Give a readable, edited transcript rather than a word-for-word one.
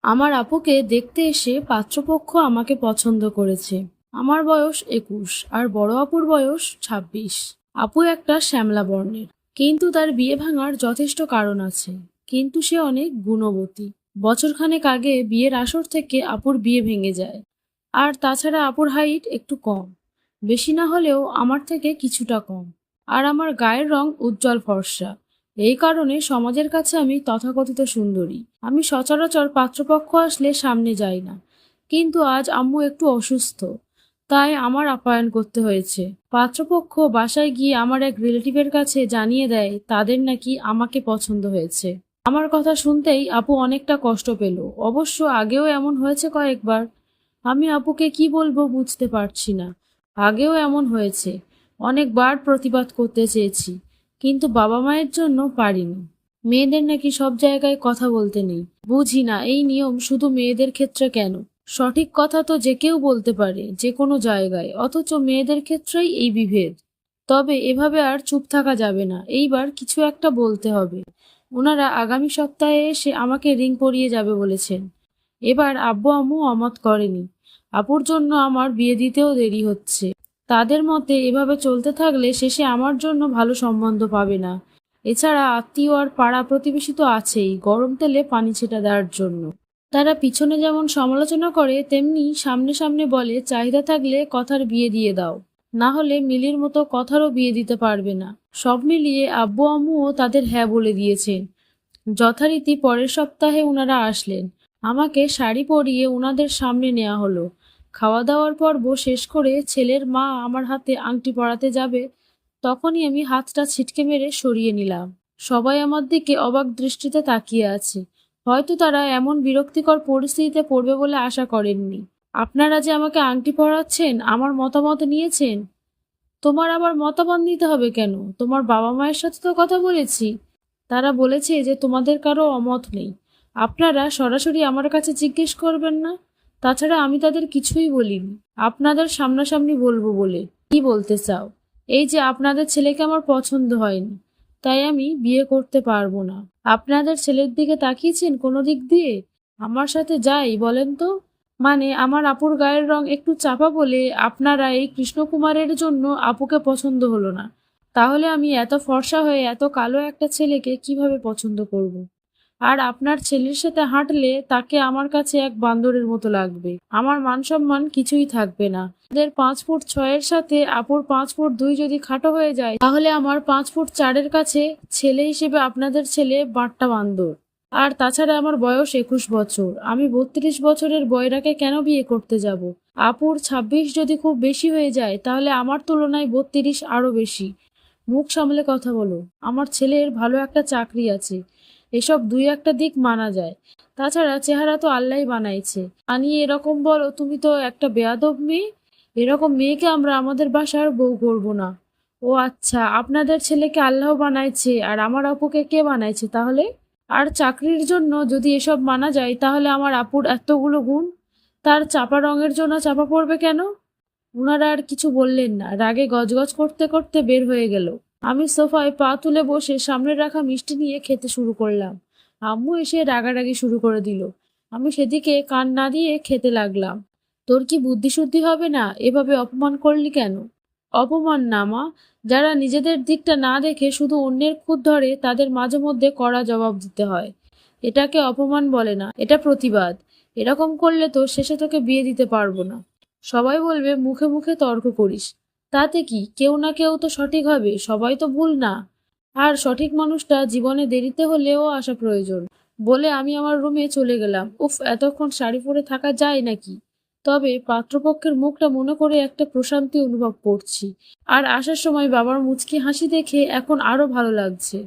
আমার আপুকে দেখতে এসে পাত্রপক্ষ আমাকে পছন্দ করেছে। আমার বয়স 21 আর বড় আপুর বয়স 26। আপু একটা শ্যামলা বর্ণের, কিন্তু তার বিয়ে ভাঙার যথেষ্ট কারণ আছে। কিন্তু সে অনেক গুণবতী। বছরখানেক আগে বিয়ের আসর থেকে আপুর বিয়ে ভেঙে যায়। আর তাছাড়া আপুর হাইট একটু কম, বেশি না হলেও আমার থেকে কিছুটা কম। আর আমার গায়ের রং উজ্জ্বল ফর্সা। এই কারণে সমাজের কাছে আমি তথাকথিত সুন্দরী। আমি সচরাচর পাত্রপক্ষ আসলে সামনে যাই না, কিন্তু আজ আম্মু একটু অসুস্থ, তাই আমার আপ্যায়ন করতে হয়েছে। পাত্রপক্ষ বাসায় গিয়ে আমার এক রিলেটিভের কাছে জানিয়ে দেয় তাদের নাকি আমাকে পছন্দ হয়েছে। আমার কথা শুনতেই আপু অনেকটা কষ্ট পেল। অবশ্য আগেও এমন হয়েছে কয়েকবার। আমি আপুকে কি বলবো বুঝতে পারছি না। আগেও এমন হয়েছে, অনেকবার প্রতিবাদ করতে চেয়েছি, কিন্তু বাবা মায়ের জন্য পারিনি। মেয়েদের নাকি সব জায়গায় কথা বলতে নেই। বুঝি না এই নিয়ম শুধু মেয়েদের ক্ষেত্রে কেন। সঠিক কথা তো যে কেউ বলতে পারে যে কোনো জায়গায়, অথচ মেয়েদের ক্ষেত্রেই এই বিভেদ। তবে এভাবে আর চুপ থাকা যাবে না, এইবার কিছু একটা বলতে হবে। ওনারা আগামী সপ্তাহে এসে আমাকে রিং পরিয়ে যাবে বলেছেন। এবার আব্বু আম্মু অমত করেনি। আপুর জন্য আমার বিয়ে দিতেও দেরি হচ্ছে। তাদের মতে এভাবে চলতে থাকলে শেষে আমার জন্য ভালো সম্বন্ধ পাবে না। এছাড়া আত্মীয় আর পাড়া প্রতিবেশী তো আছেই গরম তেলে পানি ছেটা দেওয়ার জন্য। তারা পিছনে যেমন সমালোচনা করে, তেমনি সামনে সামনে বলে চাহিদা থাকলে কথার বিয়ে দিয়ে দাও, না হলে মিলির মতো কথারও বিয়ে দিতে পারবে না। সব মিলিয়ে আব্বু আম্মুও তাদের হ্যাঁ বলে দিয়েছেন। যথারীতি পরের সপ্তাহে ওনারা আসলেন। আমাকে শাড়ি পরিয়ে ওনাদের সামনে নেওয়া হলো। খাওয়া দাওয়ার পর্ব শেষ করে ছেলের মা আমার হাতে আংটি পরাতে যাবে, তখনই আমি হাতটা ছিটকে মেরে সরিয়ে নিলাম। সবাই আমার দিকে অবাক দৃষ্টিতে তাকিয়ে আছে। হয়তো তারা এমন বিরক্তিকর পরিস্থিতিতে পড়বে বলে আশা করেননি। আপনারা যে আমাকে আংটি পরাচ্ছেন, আমার মতামত নিয়েছেন। তোমার আবার মতামত নিতে হবে কেন? তোমার বাবা মায়ের সাথে তো কথা বলেছি, তারা বলেছে যে তোমাদের কারো অমত নেই। আপনারা সরাসরি আমার কাছে জিজ্ঞেস করবেন না? তাছাড়া আমি তাদের কিছুই বলিনি, আপনাদের সামনাসামনি বলবো বলে। কি বলতে চাও? এই যে আপনাদের ছেলেকে আমার পছন্দ হয়নি, তাই আমি বিয়ে করতে পারবো না। আপনাদের ছেলের দিকে তাকিয়েছেন কোনো দিক দিয়ে? আমার সাথে যাই বলেন তো। মানে আমার আপুর গায়ের রং একটু চাপা বলে আপনারা এই কৃষ্ণকুমারের জন্য আপুকে পছন্দ হলো না। তাহলে আমি এত ফর্সা হয়ে এত কালো একটা ছেলেকে কিভাবে পছন্দ করব? আর আপনার ছেলের সাথে হাঁটলে তাকে আমার কাছে এক বান্দরের মতো লাগবে। আমার মান সম্মান কিছুই থাকবে না। এদের 5 ফুট 6 এর সাথে আপুর 5 ফুট 2 যদি খাটো হয়ে যায়, তাহলে আমার 5 ফুট 4 এর কাছে ছেলে হিসেবে আপনাদের ছেলে বাট্টা বান্দর। আর তাছাড়া আমার বয়স 21 বছর। আমি 32 বছরের বয়রাকে কেন বিয়ে করতে যাব? আপুর 26 যদি খুব বেশি হয়ে যায়, তাহলে আমার তুলনায় 32 আরো বেশি। মুখ সামলে কথা বলো। আমার ছেলের ভালো একটা চাকরি আছে, এসব দুই একটা দিক মানা যায়। তাছাড়া চেহারা তো আল্লাহই বানাইছে। আনিয়ে এরকম বলো, তুমি তো একটা বেয়াদব মেয়ে। এরকম মেয়েকে আমরা আমাদের বাসার বউ করব না। ও আচ্ছা, আপনাদের ছেলেকে আল্লাহ বানাইছে আর আমার আপুকে কে বানাইছে তাহলে? আর চাকরির জন্য যদি এসব মানা যায়, তাহলে আমার আপুর এতগুলো গুণ, তার চাপা রঙের জন্য চাপা পড়বে কেন? উনারা আর কিছু বললেন না, রাগে গজগজ করতে করতে বের হয়ে গেল। আমি সোফায় পা তুলে বসে সামনে রাখা মিষ্টি নিয়ে খেতে শুরু করলাম। আম্মু এসে রাগারাগি শুরু করে দিল। আমি সেদিকে কান না দিয়ে খেতে লাগলাম। তোর কি বুদ্ধি শুদ্ধি হবে না? এভাবে অপমান করলি কেন? অপমান না মা, যারা নিজেদের দিকটা না দেখে শুধু অন্যের খুঁত ধরে, তাদের মাঝে মধ্যে কড়া জবাব দিতে হয়। এটাকে অপমান বলে না, এটা প্রতিবাদ। এরকম করলে তো শেষে তোকে বিয়ে দিতে পারবো না। সবাই বলবে মুখে মুখে তর্ক করিস। তাতে কি, কেউ না কেউ তো সঠিক হবে, সবাই তো ভুল না। আর সঠিক মানুষটা জীবনে দেরিতে হলেও আসা প্রয়োজন। বলে আমি আমার রুমে চলে গেলাম। উফ, এতক্ষণ শাড়ি পরে থাকা যায় নাকি? তবে পাত্রপক্ষের মুখটা মনে করে একটা প্রশান্তি অনুভব করছি। আর আসার সময় বাবার মুচকি হাসি দেখে এখন আরো ভালো লাগছে।